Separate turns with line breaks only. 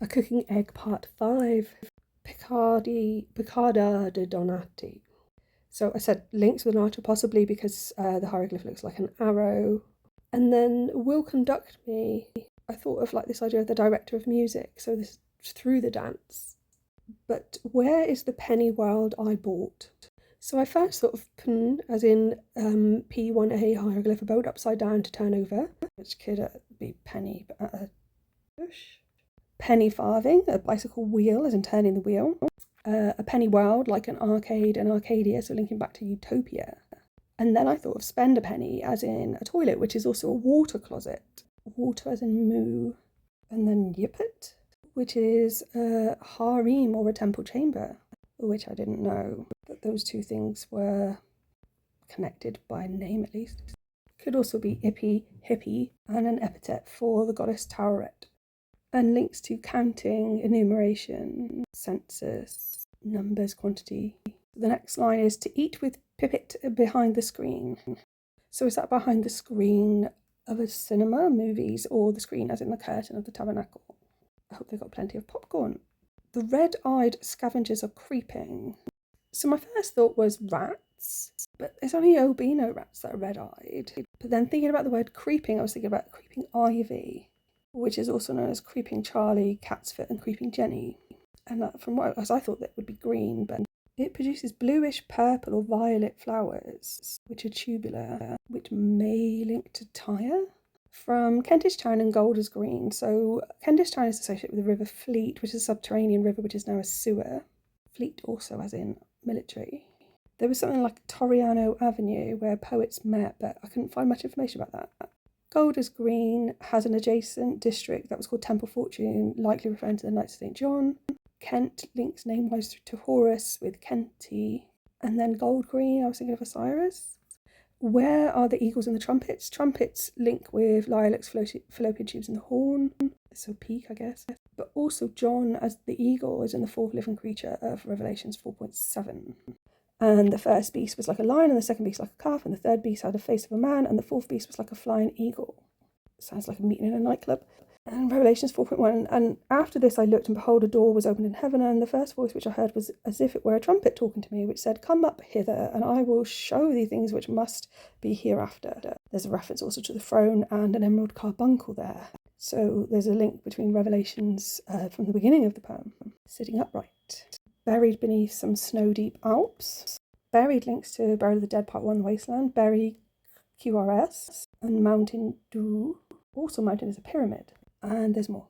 A Cooking Egg Part 5, Picarda de Donati. So I said links with an archer possibly because the hieroglyph looks like an arrow. And then will conduct me. I thought of like this idea of the director of music, so this through the dance. But where is the penny world I bought? So I first thought of pen as in P1A hieroglyph, a boat upside down to turn over, which could be penny, but a push. Penny farthing, a bicycle wheel as in turning the wheel. A penny world, like an arcade and Arcadia, so linking back to Utopia. And then I thought of spend a penny as in a toilet, which is also a water closet. Water as in moo. And then yippet, which is a harem or a temple chamber, which I didn't know that those two things were connected by name at least. Could also be ippy, hippie, and an epithet for the goddess Tauret. And links to counting, enumeration, census, numbers, quantity. The next line is to eat with pipit behind the screen. So is that behind the screen of a cinema, movies, or the screen as in the curtain of the tabernacle? I hope they've got plenty of popcorn. The red-eyed scavengers are creeping. So my first thought was rats, but there's only albino rats that are red-eyed. But then thinking about the word creeping, I was thinking about creeping ivy, which is also known as Creeping Charlie, Cat's Foot, and Creeping Jenny. And from what I thought that would be green, but it produces bluish purple or violet flowers, which are tubular, which may link to Tyre. From Kentish Town and Golders Green. So Kentish Town is associated with the River Fleet, which is a subterranean river which is now a sewer. Fleet also as in military. There was something like Torriano Avenue where poets met, but I couldn't find much information about that. Golders Green has an adjacent district that was called Temple Fortune, likely referring to the Knights of St. John. Kent links name-wise to Horus with Kenty. And then Gold Green, I was thinking of Osiris. Where are the eagles and the trumpets? Trumpets link with lilacs, fallopian tubes, and the horn. So peak, I guess. But also John as the eagle is in the fourth living creature of Revelations 4.7. And the first beast was like a lion, and the second beast like a calf, and the third beast had the face of a man, and the fourth beast was like a flying eagle. Sounds like a meeting in a nightclub. And Revelations 4.1, and after this I looked, and behold, a door was opened in heaven, and the first voice which I heard was as if it were a trumpet talking to me, which said, "Come up hither, and I will show thee things which must be hereafter." There's a reference also to the throne and an emerald carbuncle there. So there's a link between Revelations from the beginning of the poem. Sitting upright. Buried beneath some snow-deep Alps. Buried links to Buried of the Dead Part 1 Wasteland. Bury QRS. And Mountain Dew. Also mountain is a pyramid. And there's more.